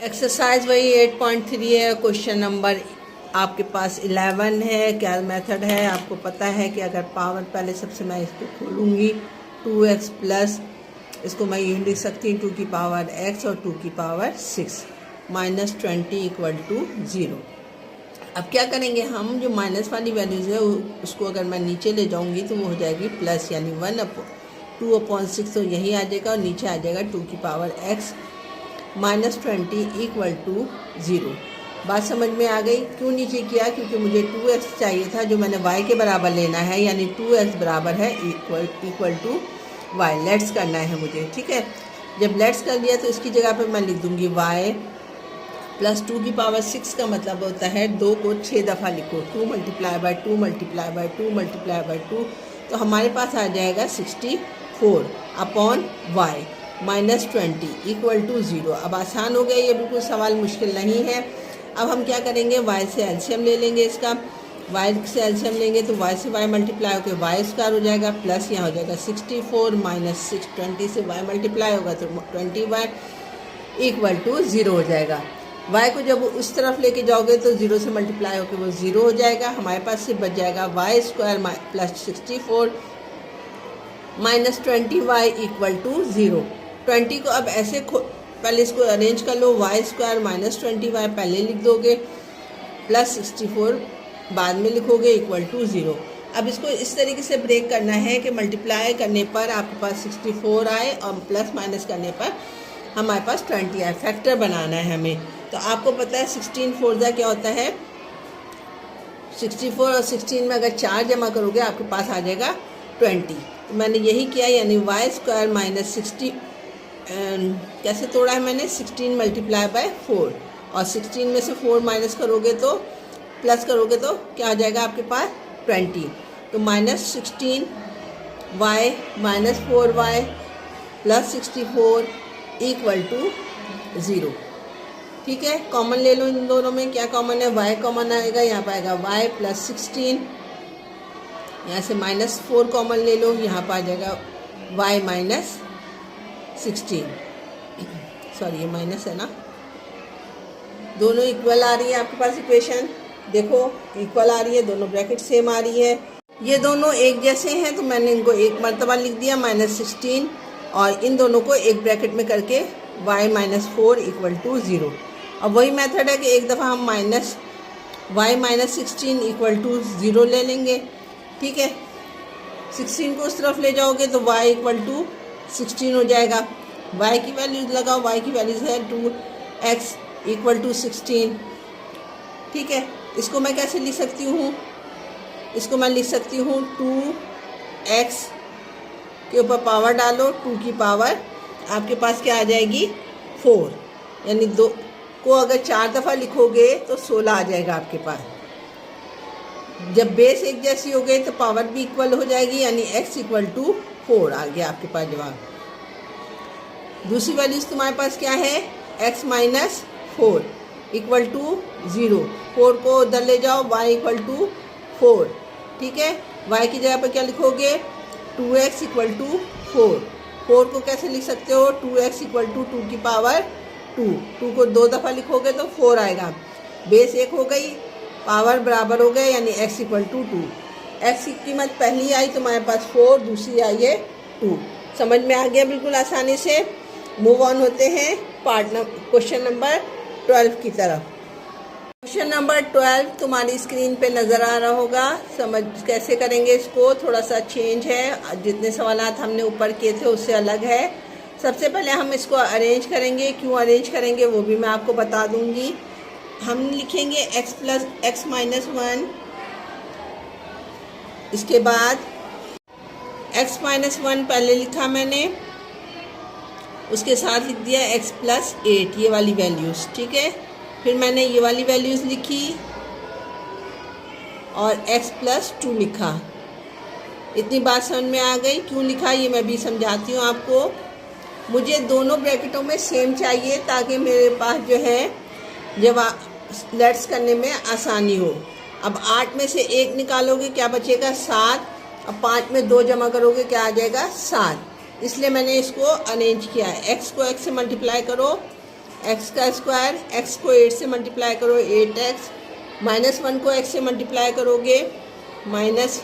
Exercise वही 8.3 है। Question number आपके पास 11 है। क्या मेथड है आपको पता है कि अगर पावर, पहले सबसे मैं इसको खोलूँगी 2x प्लस, इसको मैं यूँ लिख सकती हूँ 2 की पावर x और 2 की पावर 6 माइनस 20 इक्वल टू 0। अब क्या करेंगे हम, जो माइनस वाली वैल्यूज़ है उसको अगर मैं नीचे ले जाऊँगी तो वो हो जाएगी प्लस, यानी 2/6 तो यही आ जाएगा और नीचे आ जाएगा 2 की power x minus 20 equal to 0। बात समझ में आ गई? क्यों नीचे किया? क्योंकि मुझे 2x चाहिए था जो मैंने y के बराबर लेना है, यानी 2x बराबर है इक्वल टू y। लेट्स करना है मुझे, ठीक है। जब लेट्स कर लिया तो इसकी जगह पे मैं लिख दूंगी y प्लस 2 की पावर 6 का मतलब होता है 2 को 6 दफ़ा लिखो, 2 multiply by 2 multiply by 2 multiply by 2, तो हमारे पास आ जाएगा 64 upon y minus 20 equal to 0। अब आसान हो गया, ये बिल्कुल सवाल मुश्किल नहीं है। अब हम क्या करेंगे, y से एलसीएम ले लेंगे इसका। y से एलसीएम लेंगे तो y से y मल्टीप्लाई होकर y स्क्वायर हो जाएगा, प्लस यहाँ हो जाएगा 64 माइनस 20 से y मल्टीप्लाई होगा तो 20y इक्वल टू 0 हो जाएगा। y को जब उस तरफ लेके जाओगे तो 0 से मल्टीप्लाई होकर वो 0 हो जाएगा। हमारे पास सिर्फ बच जाएगा y square plus 64 minus 20y equal to 0। 20 को अब ऐसे पहले इसको अरेंज कर लो, y स्क्वायर माइनस 20y पहले लिख दोगे, प्लस 64 बाद में लिखोगे इक्वल टू 0। अब इसको इस तरीके से ब्रेक करना है कि मल्टीप्लाई करने पर आपके पास 64 आए और प्लस माइनस करने पर हमारे पास 20 आए। फैक्टर बनाना है हमें। तो आपको पता है 16 4 क्या होता है, 64 और 16 में अगर 4 जमा करोगे आपके पास आ जाएगा 20। तो मैंने यही किया, यानी y स्क्वायर माइनस 60 कैसे तोड़ा है मैंने, 16 मल्टीप्लाई बाय 4, और 16 में से 4 माइनस करोगे तो प्लस करोगे तो क्या आ जाएगा आपके पास 20। तो minus 16y minus 4y plus 64 equal to 0। ठीक है, कॉमन ले लो इन दोनों में। क्या कॉमन है, y कॉमन आएगा, यहाँ पर आएगा y प्लस 16, यहाँ से माइनस 4 कॉमन ले लो, यहाँ पर आ जाएगा y माइनस 16। सॉरी ये माइनस है ना, दोनों इक्वल आ रही है आपके पास इक्वेशन, देखो इक्वल आ रही है, दोनों ब्रैकेट सेम आ रही है। ये दोनों एक जैसे हैं तो मैंने इनको एक मरतबा लिख दिया माइनस 16, और इन दोनों को एक ब्रैकेट में करके y माइनस 4 इक्वल टू 0। अब वही मेथड है कि एक दफ़ा हम y माइनस 16 इक्वल टू 0 ले लेंगे, ठीक है। 16 को उस तरफ ले जाओगे तो y इक्वल टू 16 हो जाएगा। y की वैल्यूज़ लगाओ, y की वैल्यूज़ है 2x इक्वल टू 16, ठीक है। इसको मैं कैसे लिख सकती हूँ, इसको मैं लिख सकती हूँ 2x के ऊपर पावर डालो, 2 की पावर आपके पास क्या आ जाएगी 4, यानी 2 को अगर 4 दफ़ा लिखोगे तो 16 आ जाएगा आपके पास। जब बेस एक जैसी हो गई तो पावर भी इक्वल हो जाएगी, यानी x इक्वल टू 4 आ गया आपके पास जवाब। दूसरी वैल्यूज़ तुम्हारे पास क्या है, x माइनस 4 इक्वल टू 0, 4 को उधर ले जाओ, y इक्वल टू 4, ठीक है। y की जगह पर क्या लिखोगे, 2x इक्वल टू 4। 4 को कैसे लिख सकते हो, 2x इक्वल टू 2 की पावर 2 को 2 दफ़ा लिखोगे तो 4 आएगा। बेस एक हो गई, पावर बराबर हो गए, यानी x इक्वल टू 2। x की कीमत पहली आई तो हमारे पास 4, दूसरी आई है 2। समझ में आ गया बिल्कुल आसानी से। मूव ऑन होते हैं क्वेश्चन नंबर 12 की तरफ। क्वेश्चन नंबर 12 तुम्हारी स्क्रीन पे नज़र आ रहा होगा। समझ कैसे करेंगे इसको, थोड़ा सा चेंज है, जितने सवालात हमने ऊपर किए थे उससे अलग है। सबसे पहले हम इसको अरेंज करेंगे, क्यों अरेंज करेंगे वो भी मैं आपको बता दूंगी। हम लिखेंगे x प्लस x माइनस 1, इसके बाद x माइनस 1 पहले लिखा मैंने, उसके साथ लिख दिया x प्लस 8, ये वाली वैल्यूज़, ठीक है। फिर मैंने ये वाली वैल्यूज़ लिखी और x प्लस 2 लिखा। इतनी बात समझ में आ गई, क्यों लिखा ये मैं भी समझाती हूँ आपको। मुझे दोनों ब्रैकेटों में सेम चाहिए ताकि मेरे पास जो है जब लेट्स करने में आसानी हो। अब 8 में से 1 निकालोगे क्या बचेगा 7, अब 5 में 2 जमा करोगे क्या आ जाएगा 7। इसलिए मैंने इसको अरेंज किया है। एक्स को एक्स से मल्टीप्लाई करो, एक्स का स्क्वायर, एक्स को 8 से मल्टीप्लाई करो 8x, -1 को x से मल्टीप्लाई करोगे -x,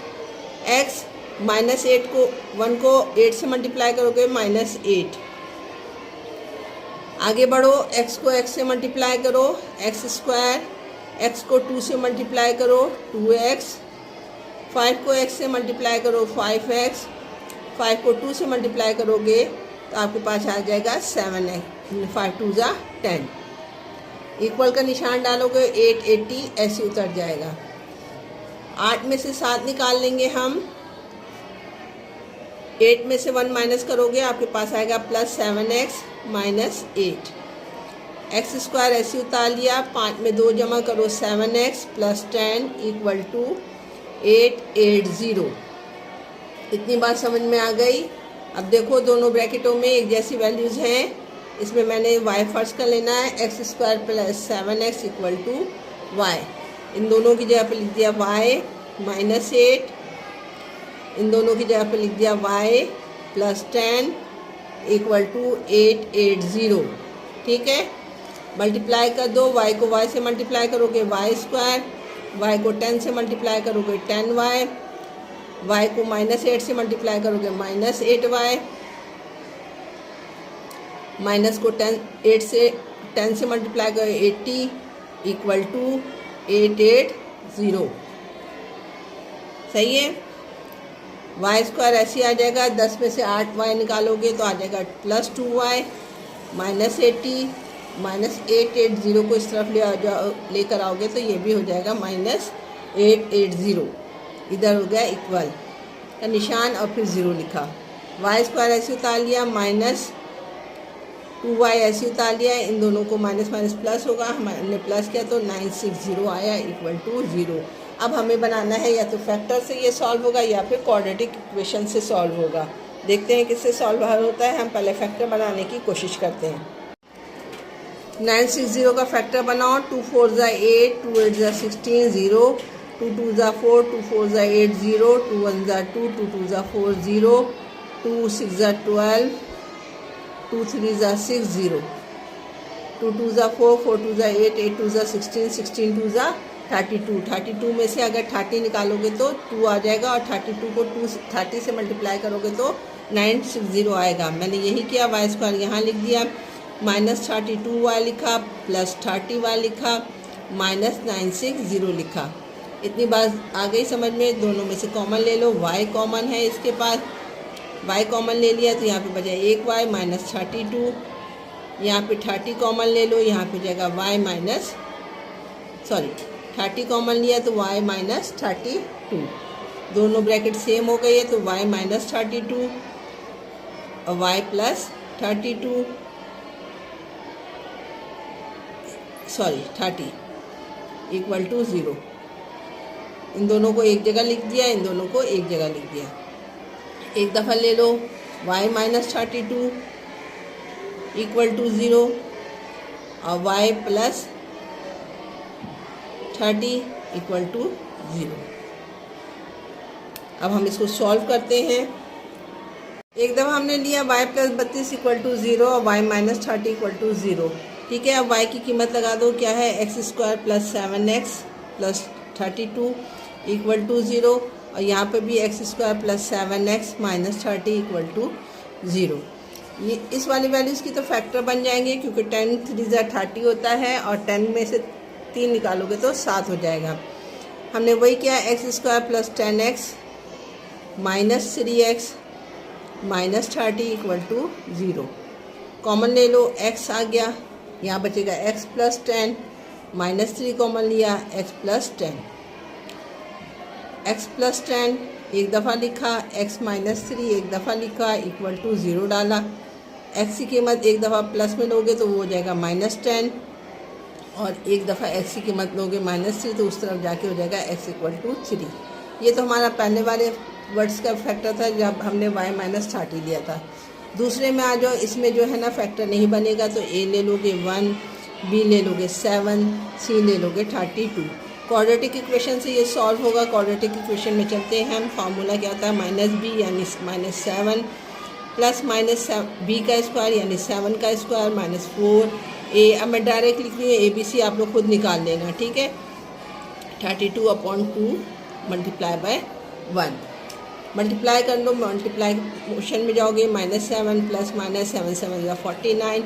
-8 को 1 को 8 से मल्टीप्लाई करोगे -8। आगे बढ़ो, x को x से मल्टीप्लाई करो एक्स स्क्वायर, x को 2 से मल्टीप्लाई करो 2x, 5 को x से मल्टीप्लाई करो 5x, 5 को 2 से मल्टीप्लाई करोगे तो आपके पास आ जाएगा 7x, 5 2 ज़ा 10। इक्वल का निशान डालोगे 880 ऐसे उतर जाएगा। 8 में से 7 निकाल लेंगे हम, 8 में से 1 माइनस करोगे आपके पास आएगा +7x -8। एक्स स्क्वायर ऐसे उतार लिया, 5 में 2 जमा करो 7x +10 = 880। इतनी बात समझ में आ गई। अब देखो दोनों ब्रैकेटों में एक जैसी वैल्यूज़ हैं, इसमें मैंने y फर्स्ट का लेना है, x² + 7x = y। इन दोनों की जगह पे लिख दिया y -8, इन दोनों की जगह पे लिख दिया y +10 = 880। ठीक है, मल्टीप्लाई कर दो, y को y से मल्टीप्लाई करोगे y², y को 10 से मल्टीप्लाई करोगे 10y, y को -8 से मल्टीप्लाई करोगे -8y, माइनस को 10 से मल्टीप्लाई करो 80 = 880। सही है। y² ऐसे आ जाएगा, 10 में से 8y निकालोगे तो आ जाएगा +2y -80 -880 को इस तरफ लेकर आओगे तो ये भी हो जाएगा -880। इधर हो गया इक्वल का निशान और फिर 0 लिखा। y² ऐसे उतार लिया, -2y ऐसे उतार लिया, इन दोनों को माइनस माइनस प्लस होगा, हमने प्लस किया तो 960 आया = 0। अब हमें बनाना है या तो फैक्टर से ये सॉल्व होगा या फिर क्वाड्रेटिक इक्वेशन से सॉल्व होगा। देखते हैं किससे सॉल्व होता है। हम पहले फैक्टर बनाने की कोशिश करते हैं। 960 का फैक्टर बनाओ। 2 4 ज़ा 8, 2 8 ज़ा 16, 0, 2 2 ज़ा 4, 2 4 ज़ा 8, 0, 2 1 ज़ा 2, 2 2 ज़ा 4, 0, 2 6 ज़ा 12, 2 3 ज़ा 6, 0, 2 2 ज़ा 4, 4 2 ज़ा 8, 8 2 ज़ा 16, 16 2 ज़ा 32। 32 में से अगर 30 निकालोगे तो 2 आ जाएगा और 32 को 30 से मल्टीप्लाई करोगे तो 960 आएगा। मैंने यही किया, y² यहाँ लिख दिया, -32y लिखा, +30y लिखा, -960 लिखा। इतनी बात आ गई समझ में। दोनों में से कॉमन ले लो, y कॉमन है इसके पास, y कॉमन ले लिया तो यहाँ पे बचा 1y -32, यहाँ पे 30 कॉमन ले लो, यहाँ पे जाएगा y 30 कॉमन लिया तो y -32। दोनों ब्रैकेट सेम हो गई है तो y -32 और y +32 30 = 0। इन दोनों को एक जगह लिख दिया, इन दोनों को एक जगह लिख दिया। एक दफ़ा ले लो, y -32 = 0 और y +30 = 0। अब हम इसको सॉल्व करते हैं। एक दफ़ा हमने लिया y +32 = 0 और y -30 = 0। ठीक है, अब y की कीमत लगा दो, क्या है, x² + 7x + 32 = 0 और यहाँ पे भी x² + 7x - 30 = 0। ये इस वाली वैल्यूज़ की तो फैक्टर बन जाएंगे क्योंकि 10 3 ज़ा 30 होता है और 10 में से 3 निकालोगे तो 7 हो जाएगा। हमने वही किया, x² + 10x - 3x - 30 = 0। कॉमन ले लो, x आ गया, यहाँ बचेगा x + 10, -3 कॉमन लिया, x + 10, x + 10 एक दफ़ा लिखा, x - 3 एक दफ़ा लिखा, = 0 डाला। x की कीमत एक दफ़ा प्लस में लोगे तो वो हो जाएगा -10 और एक दफ़ा x की कीमत लोगे -3 तो उस तरफ जाके हो जाएगा x = 3। ये तो हमारा पहले वाले वर्ड्स का फैक्टर था जब हमने y -30 लिया था। दूसरे में आ जाओ, इसमें जो है ना फैक्टर नहीं बनेगा तो a ले लोगे 1, b ले लोगे 7, c ले लोगे 32। क्वाड्रेटिक इक्वेशन से ये सॉल्व होगा। क्वाड्रेटिक इक्वेशन में चलते हैं हम। फार्मूला क्या होता है, -b यानी -7 प्लस माइनस बी का स्क्वायर यानी 7 का स्क्वायर माइनस 4a। अब मैं डायरेक्ट लिख रही हूँ, ABC आप लोग खुद निकाल लेना, ठीक है। 32/2 मल्टीप्लाई बाय 1, मल्टीप्लाई कर लो, मल्टीप्लाई मोशन में जाओगे, -7 प्लस माइनस 7 7 या 49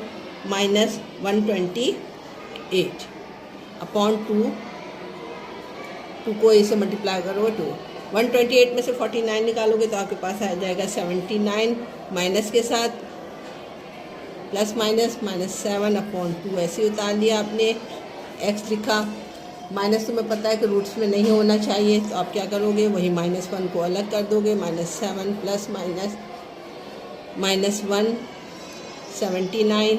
माइनस 128/2, 2 को ए से मल्टीप्लाई करो 2, 128 में से 49 निकालोगे तो आपके पास आ जाएगा 79 माइनस के साथ प्लस माइनस -7/2 ऐसे उतार लिया आपने, x लिखा। माइनस तुम्हें पता है कि रूट्स में नहीं होना चाहिए, तो आप क्या करोगे, वही -1 को अलग कर दोगे, -7 प्लस माइनस -1 79/2।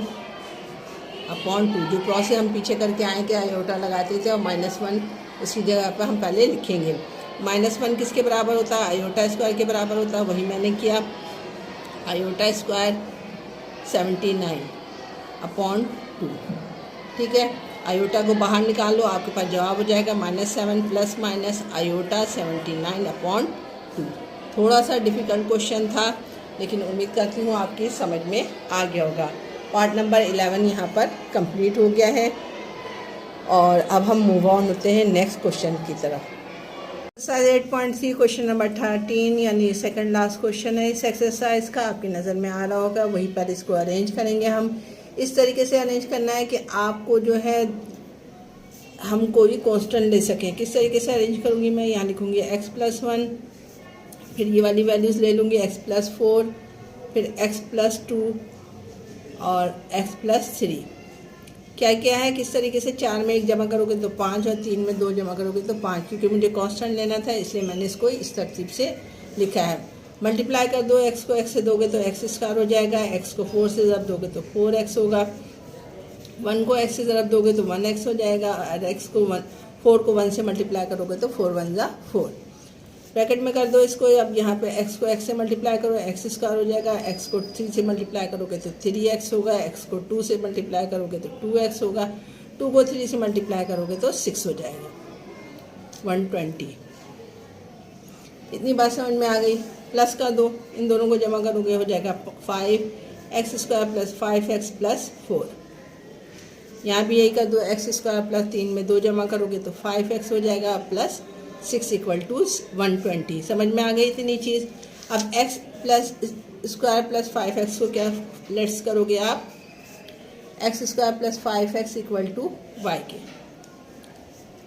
जो प्रोसेस हम पीछे करके आए कि आयोटा लगाते थे और -1 उसकी जगह पर हम पहले लिखेंगे। -1 किसके बराबर होता है, आयोटा स्क्वायर के बराबर होता है, वही मैंने किया। आयोटा स्क्वायर 79/2, ठीक है। आयोटा को बाहर निकालो, आपके पास जवाब हो जाएगा -7 प्लस माइनस आयोटा 79/2। थोड़ा सा डिफ़िकल्ट क्वेश्चन था, लेकिन उम्मीद करती हूँ आपकी समझ में आ गया होगा। पार्ट नंबर 11 यहाँ पर कंप्लीट हो गया है और अब हम मूव ऑन होते हैं नेक्स्ट क्वेश्चन की तरफ। एक्सरसाइज 8.3 क्वेश्चन नंबर 13 यानी सेकंड लास्ट क्वेश्चन है इस एक्सरसाइज का, आपकी नज़र में आ रहा होगा। वहीं पर इसको अरेंज करेंगे हम। इस तरीके से अरेंज करना है कि आपको जो है हम कोई कांस्टेंट ले सकें। किस तरीके से अरेंज करूँगी मैं, यहाँ लिखूँगी x+1, फिर ये वाली वैल्यूज़ ले लूँगी x+4, फिर x+2 और x+3। क्या क्या है, किस तरीके से 4 में 1 जमा करोगे तो 5 और 3 में 2 जमा करोगे तो 5, क्योंकि मुझे कांस्टेंट लेना था इसलिए मैंने इसको इस तरतीब से लिखा है। मल्टीप्लाई कर दो, x को x से दोगे तो x स्क्वायर हो जाएगा, x को 4 से ज़रब दोगे तो 4x होगा, 1 को x से ज़रब दोगे तो 1x हो जाएगा, और x को 4 को 1 से मल्टीप्लाई करोगे तो 4 1 ज़ा 4। ब्रैकेट में कर दो इसको। अब यहाँ पे x को x से मल्टीप्लाई करो, x स्क्वायर हो जाएगा, x को 3 से मल्टीप्लाई करोगे तो 3x होगा, x को 2 से मल्टीप्लाई करोगे तो 2x होगा, 2 को 3 से मल्टीप्लाई करोगे तो 6 हो जाएगा, 120। इतनी बात समझ में आ गई। प्लस कर दो, इन दोनों को जमा करोगे हो जाएगा 5x square plus 5x plus 4। यहाँ भी यही कर दो, x स्क्वायर प्लस 3 में 2 जमा करोगे तो 5x हो जाएगा प्लस 6 = 120। समझ में आ गई इतनी चीज़। अब x plus square plus 5x को क्या लेट्स करोगे आप, x square plus 5x = y के।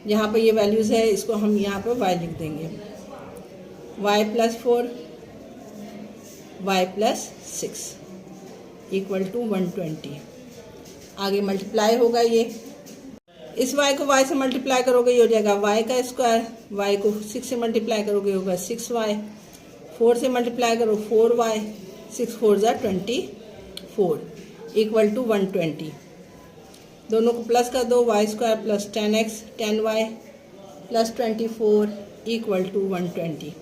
यहाँ पर ये वैल्यूज़ है, इसको हम यहाँ पर y लिख देंगे, y+4 y+6 = 120। आगे मल्टीप्लाई होगा ये, इस y को y से मल्टीप्लाई करोगे ये हो जाएगा y का स्क्वायर, y को 6 से मल्टीप्लाई करोगे होगा 6y, 4 से मल्टीप्लाई करो 4y, 6 4 ज़ा 24 = 120। दोनों को प्लस कर दो, y square plus 10x 10y plus 24 = 120।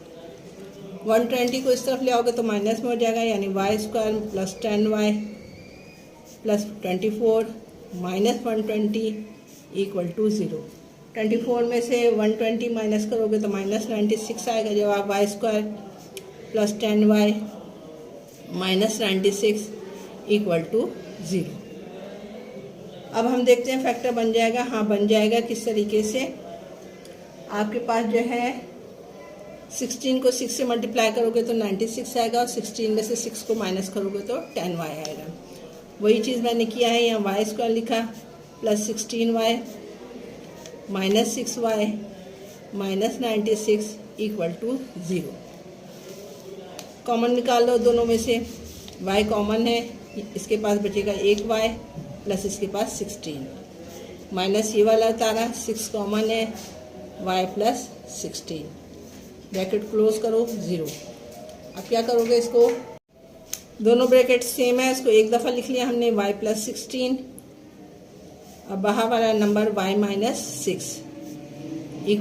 120 को इस तरफ ले आओगे तो माइनस में हो जाएगा, यानी y square plus 10y plus 24 minus 120 = 0। 24 में से 120 माइनस करोगे तो -96 आएगा जवाब, y square plus 10y minus 96 = 0। अब हम देखते हैं फैक्टर बन जाएगा, हाँ बन जाएगा। किस तरीके से, आपके पास जो है 16 को 6 से मल्टीप्लाई करोगे तो 96 आएगा, और 16 में से 6 को माइनस करोगे तो 10y आएगा। वही चीज़ मैंने किया है, यहाँ y स्क्वायर लिखा plus 16y minus 6y minus 96 = 0। Common निकाल लो दोनों में से, y कॉमन है, इसके पास बचेगा 1y प्लस इसके पास 16 माइनस ये वाला उतारा, 6 कॉमन है, y प्लस 16, ब्रैकेट क्लोज करो 0। अब क्या करोगे, इसको दोनों ब्रैकेट सेम है, इसको एक दफ़ा लिख लिया हमने y प्लस 16, अब बाहर वाला नंबर y माइनस 6 =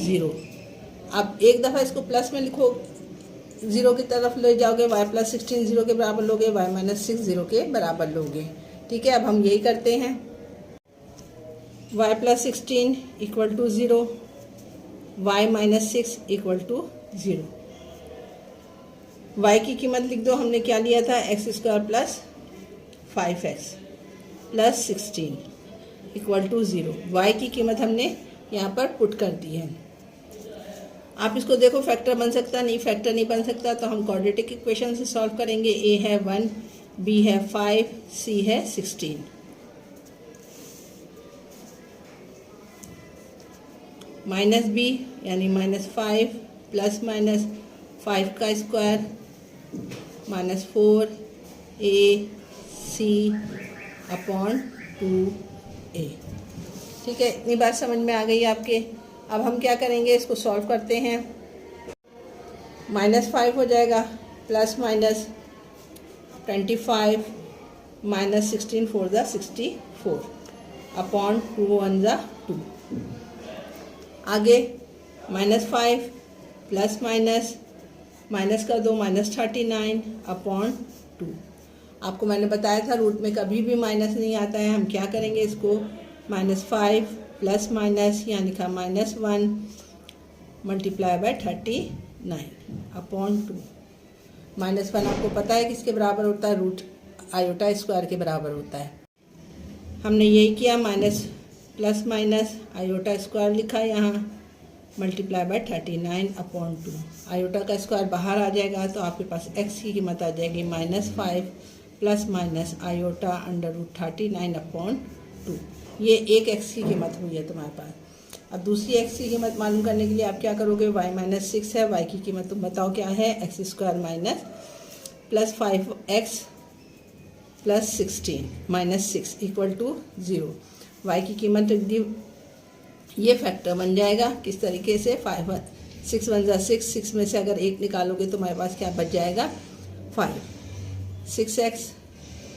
0। अब एक दफ़ा इसको प्लस में लिखो, 0 की तरफ ले जाओगे, y प्लस 16 0 के बराबर लोगे, y माइनस 6 0 के बराबर लोगे। ठीक है, अब हम यही करते हैं, y plus 16 = 0, y minus 6 = 0। y की कीमत लिख दो, हमने क्या लिया था, X square plus 5x plus 16 equal to 0। y की कीमत हमने यहाँ पर पुट कर दी है। आप इसको देखो फैक्टर बन सकता नहीं, फैक्टर नहीं बन सकता तो हम क्वाड्रेटिक इक्वेशन से सॉल्व करेंगे। a है 1, b है 5, c है 16। माइनस b यानी -5 प्लस -5 का square -4 a c upon 2a। ठीक है, इतनी बात समझ में आ गई आपके। अब हम क्या करेंगे, इसको सॉल्व करते हैं। -5 हो जाएगा प्लस -25 -16 4 ज़ा 64 अपॉन 2 1 ज़ा 2। आगे -5 प्लस माइनस कर दो -39 अपॉन 2। आपको मैंने बताया था रूट में कभी भी माइनस नहीं आता है। हम क्या करेंगे, इसको -5 प्लस माइनस यहाँ लिखा -1 मल्टीप्लाई बाय 39 अपॉन 2। -1 आपको पता है किसके बराबर होता है, रूट आयोटा स्क्वायर के बराबर होता है। हमने यही किया, minus plus minus iota square लिखा यहाँ मल्टीप्लाई बाय 39 अपॉन 2। आयोटा का स्क्वायर बाहर आ जाएगा तो आपके पास x की कीमत आ जाएगी -5 plus minus iota under root 39 upon 2। ये एक x की कीमत हुई है तुम्हारे पास। अब दूसरी x की कीमत मालूम करने के लिए आप क्या करोगे, y-6 है, y की कीमत तुम बताओ क्या है, X square minus plus 5x plus 16 -6 equal to 0। y की कीमत दी, ये फैक्टर बन जाएगा किस तरीके से, 6 1 ज़ा 6, 6 में से अगर 1 निकालोगे तो हमारे पास क्या बच जाएगा 5। 6x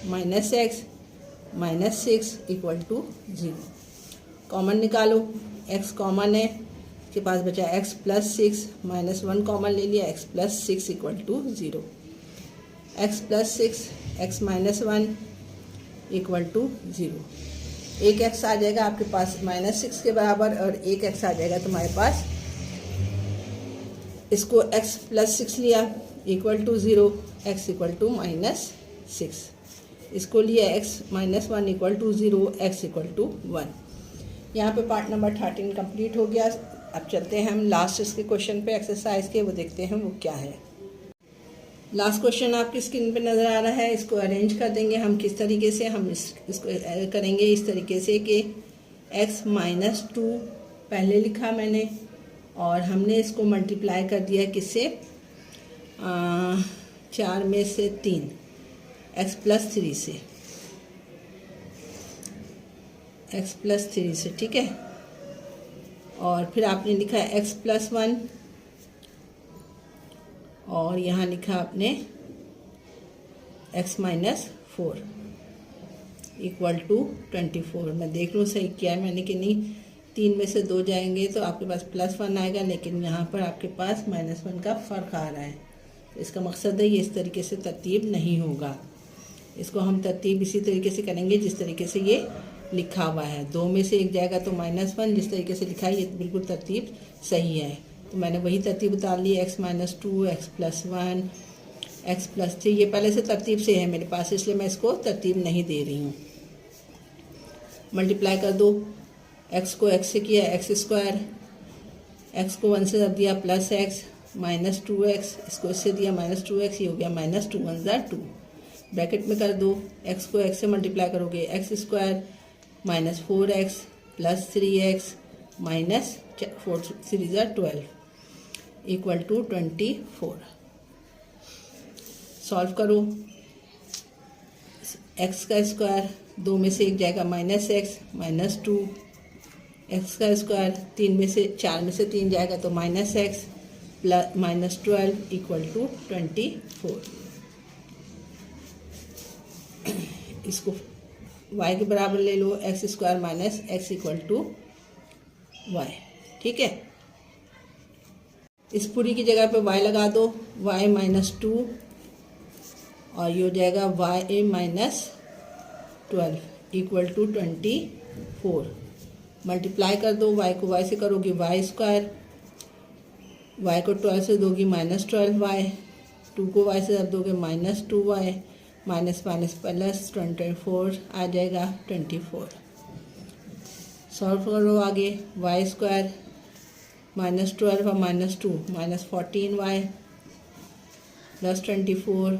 minus 6 equal to 0। Common निकालो, x कॉमन है, इसके पास बचा x प्लस 6 -1 कॉमन ले लिया, x plus 6 equal to 0। x plus 6 x -1 equal to 0। एक x आ जाएगा आपके पास -6 के बराबर और एक x आ जाएगा तुम्हारे पास, इसको x प्लस 6 लिया equal to 0, x equal to -6। इसको लिया x -1 equal to 0, x equal to 1। यहाँ पे पार्ट नंबर 13 कंप्लीट हो गया। अब चलते हैं हम लास्ट इसके क्वेश्चन पे एक्सरसाइज के, वो देखते हैं वो क्या है। लास्ट क्वेश्चन आपकी स्क्रीन पे नज़र आ रहा है। इसको अरेंज कर देंगे हम किस तरीके से, हम इसको करेंगे इस तरीके से कि x -2 पहले लिखा मैंने और हमने इसको मल्टीप्लाई कर दिया किससे, 4 में से 3 x प्लस 3 से, x प्लस 3 से, ठीक है। और फिर आपने लिखा है x प्लस 1 और यहाँ लिखा आपने x माइनस 4 इक्वल टू 24। मैं देख लूँ सही किया है मैंने कि नहीं। 3 में से 2 जाएंगे तो आपके पास +1 आएगा, लेकिन यहाँ पर आपके पास -1 का फ़र्क आ रहा है। तो इसका मकसद है ये इस तरीके से तरतीब नहीं होगा। इसको हम तरतीब इसी तरीके से करेंगे जिस तरीके से ये लिखा हुआ है। 2 में से 1 जाएगा तो -1, जिस तरीके से लिखा है ये बिल्कुल तरतीब सही है। तो मैंने वही तरतीब उतार ली, x -2 x plus 1 x plus 3। ये पहले से तरतीब से है मेरे पास, इसलिए मैं इसको तरतीब नहीं दे रही हूँ। मल्टीप्लाई कर दो, x को x से किया x स्क्वायर, x को 1 से दिया प्लस x -2x, इसको इससे दिया -2x, ये हो गया -2 1 ज़ा 2। ब्रैकेट में कर दो, x को x से मल्टीप्लाई करोगे x square -4x plus 3x -4 3 ज़ा 12 इक्वल टू 24। सॉल्व करो, x का स्क्वायर 2 में से 1 जाएगा -x -2, x का स्क्वायर 4 में से 3 जाएगा तो -x प्लस -12 इक्वल टू 24। इसको y के बराबर ले लो, x square minus x equal to y, ठीक है। इस पूरी की जगह पे y लगा दो, y -2 और ये हो जाएगा y -12 इक्वल टू 24। मल्टीप्लाई कर दो, y को y से करोगी y स्क्वायर, y को 12 से दोगी -12y 2 को y से रख दोगे -2y, माइनस माइनस प्लस 24 आ जाएगा 24। सॉल्व करो आगे, y² -12 और -2 -14y प्लस 24,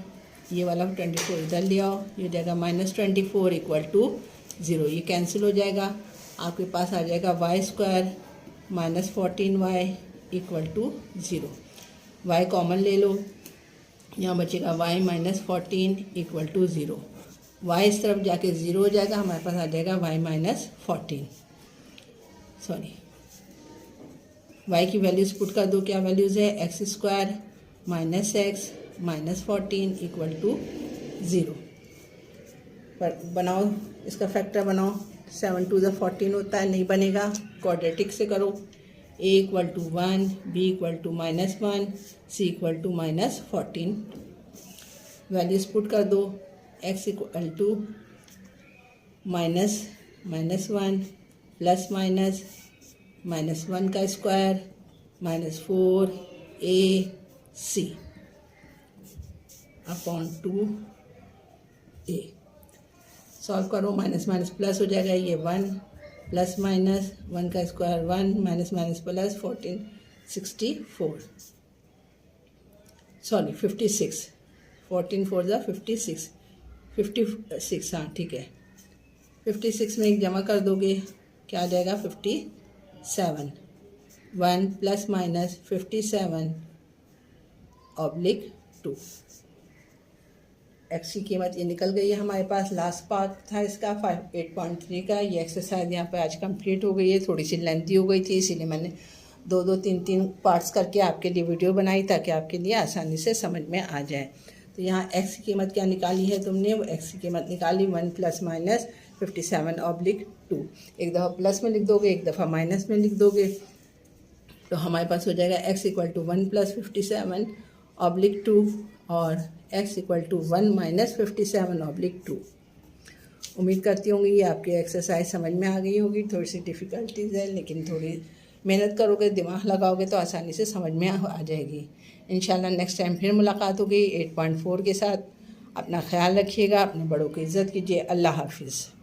ये वाला 24 इधर ले आओ, ये जाएगा -24 इक्वल टू 0, ये कैंसिल हो जाएगा। आपके पास आ जाएगा y² -14y equal to 0। y common ले लो, यहाँ बचेगा y -14 इक्वल टू 0। y इस तरफ जाके 0 हो जाएगा, हमारे पास आ जाएगा y -14, सॉरी y की वैल्यूज़ पुट कर दो। क्या वैल्यूज़ है, x² -x -14 इक्वल टू 0। पर बनाओ, इसका फैक्टर बनाओ, 7 2 14 होता है, नहीं बनेगा, क्वाड्रेटिक से करो। a equal to 1, b equal to -1, c equal to -14। Values put कर दो, x equal to -1 plus minus -1 का square -4ac upon 2a। Solve करो, माइनस माइनस प्लस हो जाएगा, ये 1 प्लस माइनस 1 का square 1 minus minus plus 14 64, sorry 56, 14 4 56 56, हाँ ठीक है। 56 में एक जमा कर दोगे, क्या आ जाएगा 57। 1 प्लस माइनस 57 ऑब्लिक 2। एक्स की कीमत ये निकल गई है हमारे पास। लास्ट पार्ट था इसका 8.3 का। ये एक्सरसाइज यहाँ पे आज कंप्लीट हो गई है, थोड़ी सी लेंथी हो गई थी, इसीलिए मैंने 2 3 पार्ट्स करके आपके लिए वीडियो बनाई ताकि आपके लिए आसानी से समझ में आ जाए। तो यहाँ एक्स की कीमत क्या निकाली है तुमने, वो एक्स की कीमत निकाली 1 प्लस माइनस 57 ऑब्लिक 2। एक दफ़ा प्लस में लिख दोगे, एक दफ़ा माइनस में लिख दोगे, तो हमारे पास हो जाएगा X equal to 1 plus 57 oblique 2 और x equal to 1 minus 57 oblique 2। उम्मीद करती होंगी ये आपकी एक्सरसाइज समझ में आ गई होगी। थोड़ी सी डिफ़िकल्टीज़ है, लेकिन थोड़ी मेहनत करोगे, दिमाग लगाओगे तो आसानी से समझ में आ जाएगी। इंशाल्लाह नेक्स्ट टाइम फिर मुलाकात होगी 8.4 के साथ। अपना ख्याल रखिएगा, अपने बड़ों की इज़्ज़त कीजिए। अल्लाह हाफिज़।